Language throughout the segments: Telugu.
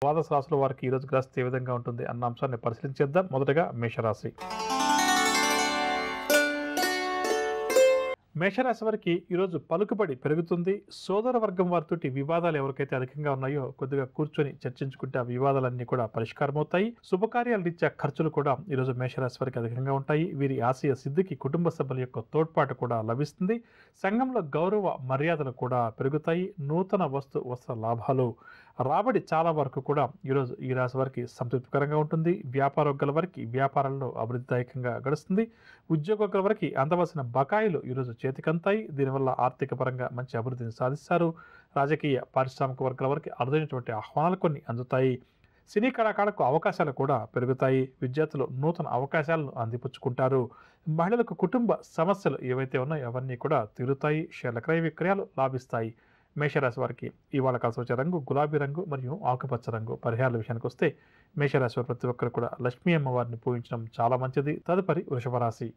ద్వాదశ రాశుల వారికి ఈరోజు గ్రస్థితి ఏ విధంగా ఉంటుంది అన్న అంశాన్ని పరిశీలించేద్దాం. మొదటగా మేషరాశి. మేషరాశి వారికి ఈరోజు పలుకుబడి పెరుగుతుంది. సోదర వర్గం వారితోటి వివాదాలు ఎవరికైతే అధికంగా ఉన్నాయో కొద్దిగా కూర్చొని చర్చించుకుంటే ఆ వివాదాలన్నీ కూడా పరిష్కారం అవుతాయి. శుభకార్యాల రీత్యా ఖర్చులు కూడా ఈరోజు మేషరాశి వారికి అధికంగా ఉంటాయి. వీరి ఆశయ సిద్ధికి కుటుంబ సభ్యుల యొక్క తోడ్పాటు కూడా లభిస్తుంది. సంఘంలో గౌరవ మర్యాదలు కూడా పెరుగుతాయి. నూతన వస్త్ర లాభాలు, రాబడి చాలా వరకు కూడా ఈరోజు ఈ రాశి వారికి సంతృప్తికరంగా ఉంటుంది. వ్యాపారోగ్యాల వారికి వ్యాపారంలో అభివృద్ధిదాయకంగా గడుస్తుంది. ఉద్యోగస్తుల వారికి అందవలసిన బకాయిలు ఈరోజు చేతికంతాయి. దీనివల్ల ఆర్థిక పరంగా మంచి అభివృద్ధిని సాధిస్తారు. రాజకీయ పారిశ్రామిక వర్గాల వారికి అరుదైనటువంటి ఆహ్వానాలు కొన్ని అందుతాయి. సినీ కళాకారులకు అవకాశాలు కూడా పెరుగుతాయి. విద్యార్థులు నూతన అవకాశాలను అందిపుచ్చుకుంటారు. మహిళలకు కుటుంబ సమస్యలు ఏవైతే ఉన్నాయో అవన్నీ కూడా తీరుతాయి. షేర్ల క్రయ విక్రయాలు లాభిస్తాయి. మేషరాశి వారికి ఇవాళ కలిసి వచ్చే రంగు గులాబీ రంగు మరియు ఆకుపచ్చ రంగు. పరిహారాల విషయానికి వస్తే మేషరాశి వారు ప్రతి ఒక్కరు కూడా లక్ష్మీ అమ్మవారిని పూజించడం చాలా మంచిది. తదుపరి వృషభ రాశి.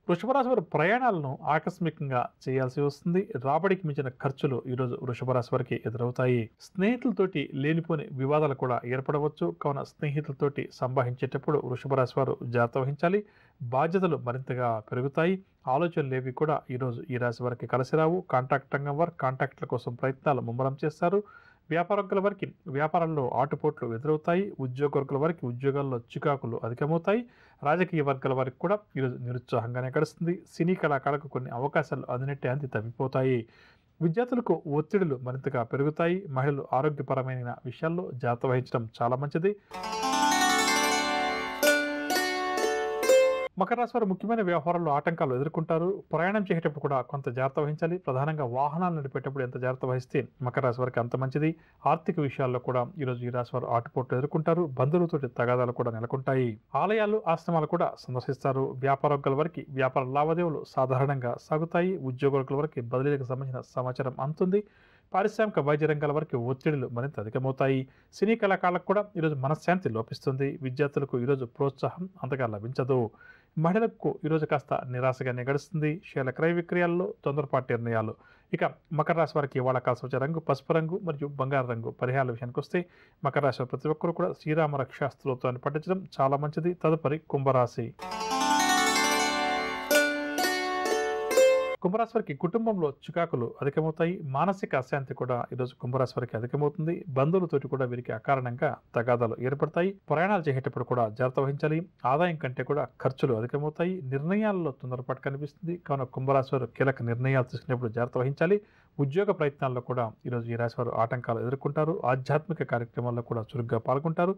వృషభ రాశి వారి ప్రయాణాలను ఆకస్మికంగా చేయాల్సి వస్తుంది. రాబడికి మించిన ఖర్చులు ఈరోజు వృషభ రాశి వారికి ఎదురవుతాయి. స్నేహితులతోటి లేనిపోని వివాదాలు కూడా ఏర్పడవచ్చు. కావున స్నేహితులతోటి సంభాషించేటప్పుడు వృషభ రాశి వారు జాగ్రత్త వహించాలి. బాధ్యతలు మరింతగా పెరుగుతాయి. ఆలోచనలు ఏవి కూడా ఈరోజు ఈ రాశి వారికి కలిసి రావు. కాంట్రాక్ట్ రంగం వారు కాంట్రాక్టుల కోసం ప్రయత్నాలు ముమ్మరం చేస్తారు. వ్యాపారస్తుల వారికి వ్యాపారంలో ఆటుపోట్లు ఎదురవుతాయి. ఉద్యోగస్తుల వారికి ఉద్యోగాల్లో చికాకులు అధికమవుతాయి. రాజకీయ వర్గాల వారికి కూడా ఈరోజు నిరుత్సాహంగానే గడుస్తుంది. సినీ కళాకారులకు కొన్ని అవకాశాలు అందినట్టే అంది తప్పిపోతాయి. విద్యార్థులకు ఒత్తిడులు మరింతగా పెరుగుతాయి. మహిళలు ఆరోగ్యపరమైన విషయాల్లో జాగ్రత్త వహించడం చాలా మంచిది. మకర రాశి వారు ముఖ్యమైన వ్యవహారాల్లో ఆటంకాలు ఎదుర్కొంటారు. ప్రయాణం చేసేటప్పుడు కూడా కొంత జాగ్రత్త వహించాలి. ప్రధానంగా వాహనాలు నడిపేటప్పుడు ఎంత జాగ్రత్త వహిస్తే మకర రాశి వారికి అంత మంచిది. ఆర్థిక విషయాల్లో కూడా ఈరోజు ఈ రాశి వారు ఆటుపోట్లు ఎదుర్కొంటారు. బంధువులతోటి తగాదాలు కూడా నెలకొంటాయి. ఆలయాలు ఆశ్రమాలు కూడా సందర్శిస్తారు. వ్యాపారస్తుల వారికి వ్యాపార లావాదేవీలు సాధారణంగా సాగుతాయి. ఉద్యోగుల వారికి బదిలీలకు సంబంధించిన సమాచారం అందుతుంది. పారిశ్రామిక వైద్య రంగాల వరకు ఒత్తిడులు మరింత అధికమవుతాయి. సినీ కళాకారులకు కూడా ఈరోజు మనశ్శాంతి లోపిస్తుంది. విద్యార్థులకు ఈరోజు ప్రోత్సాహం అంతగా లభించదు. మహిళలకు ఈరోజు కాస్త నిరాశగానే గడుస్తుంది. షేర్ల క్రయ విక్రయాల్లో తొందరపాటు నిర్ణయాలు. ఇక మకర రాశి వారికి ఇవాళ కలిసి వచ్చే రంగు పసుపు రంగు మరియు బంగారు రంగు. పరిహారాల విషయానికి వస్తే మకర రాశి ప్రతి ఒక్కరు కూడా శ్రీరామ రక్షా స్తోత్రాన్ని పఠించడం చాలా మంచిది. తదుపరి కుంభరాశి. కుంభరాశి వారికి కుటుంబంలో చికాకులు అధికమవుతాయి. మానసిక అశాంతి కూడా ఈరోజు కుంభరాశి వారికి అధికమవుతుంది. బంధువులతోటి కూడా వీరికి అకారణంగా తగాదాలు ఏర్పడతాయి. ప్రయాణాలు చేసేటప్పుడు కూడా జాగ్రత్త వహించాలి. ఆదాయం కంటే కూడా ఖర్చులు అధికమవుతాయి. నిర్ణయాల్లో తొందరపాటు కనిపిస్తుంది. కావున కుంభరాశి వారు కీలక నిర్ణయాలు తీసుకునేప్పుడు జాగ్రత్త వహించాలి. ఉద్యోగ ప్రయత్నాల్లో కూడా ఈరోజు ఈ రాశి వారు ఆటంకాలు ఎదుర్కొంటారు. ఆధ్యాత్మిక కార్యక్రమాల్లో కూడా చురుగ్గా పాల్గొంటారు.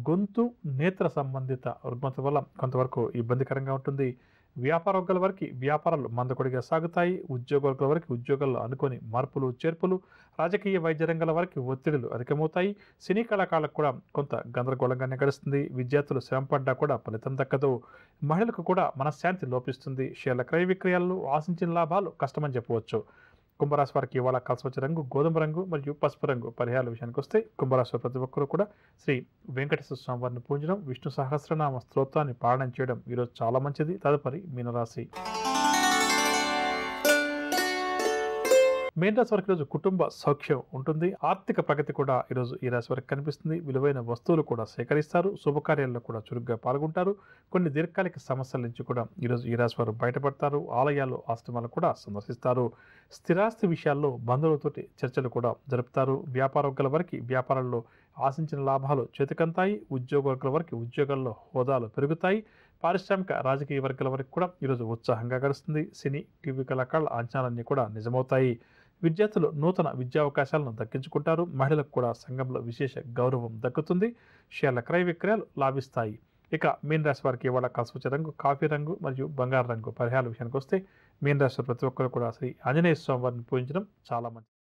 గొంతు నేత్ర సంబంధిత రుగ్మత వల్ల కొంతవరకు ఇబ్బందికరంగా ఉంటుంది. వ్యాపారస్తుల వారికి వ్యాపారాలు మందకొడిగా సాగుతాయి. ఉద్యోగస్తుల వారికి ఉద్యోగాల్లో అనుకోని మార్పులు చేర్పులు. రాజకీయ వైద్య రంగాల వారికి ఒత్తిడులు అధికమవుతాయి. సినీ కళాకారులకు కూడా కొంత గందరగోళంగానే గడుస్తుంది. విద్యార్థులు శ్రమపడ్డా కూడా ఫలితం దక్కదు. మహిళలకు కూడా మనశ్శాంతి లోపిస్తుంది. షేర్ల క్రయ విక్రయాల్లో ఆశించిన లాభాలు కష్టమని చెప్పవచ్చు. కుంభరాశి వారికి ఇవాళ కలిసి వచ్చే రంగు గోధుమ రంగు మరియు పసుపు రంగు. పరిహారాల విషయానికి వస్తే కుంభరాశి ప్రతి ఒక్కరు కూడా శ్రీ వెంకటేశ్వర స్వామి వారిని పూజించడం, విష్ణు సహస్రనామ స్తోత్రాన్ని పారాయణం చేయడం ఈరోజు చాలా మంచిది. తదుపరి మీనరాశి. మీన రాశి వారికి ఈరోజు కుటుంబ సౌఖ్యం ఉంటుంది. ఆర్థిక ప్రగతి కూడా ఈరోజు ఈ రాశి వారికి కనిపిస్తుంది. విలువైన వస్తువులు కూడా సేకరిస్తారు. శుభకార్యాల్లో కూడా చురుగ్గా పాల్గొంటారు. కొన్ని దీర్ఘకాలిక సమస్యల నుంచి కూడా ఈరోజు ఈ రాశి వారు బయటపడతారు. ఆలయాలు ఆశ్రమాలు కూడా సందర్శిస్తారు. స్థిరాస్తి విషయాల్లో బంధువులతోటి చర్చలు కూడా జరుపుతారు. వ్యాపారస్తుల వారికి వ్యాపారాల్లో ఆశించిన లాభాలు చేతికంతాయి. ఉద్యోగస్తుల వారికి ఉద్యోగాల్లో హోదాలు పెరుగుతాయి. పారిశ్రామిక రాజకీయ వర్గాల వరకు కూడా ఈరోజు ఉత్సాహంగా గడుస్తుంది. సినీ టీవీ కళాకారుల అంచనాలన్నీ కూడా నిజమవుతాయి. విద్యార్థులు నూతన విద్యావకాశాలను దక్కించుకుంటారు. మహిళలకు కూడా సంఘంలో విశేష గౌరవం దక్కుతుంది. షేర్ల క్రయ విక్రయాలు లాభిస్తాయి. ఇక మీన రాశి వారికి ఇవాళ కలిసి వచ్చే రంగు కాఫీ రంగు మరియు బంగారు రంగు. పరిహారాల విషయానికి వస్తే మీన రాశి ప్రతి ఒక్కరు కూడా శ్రీ ఆంజనేయ స్వామి వారిని పూజించడం చాలా మంచిది.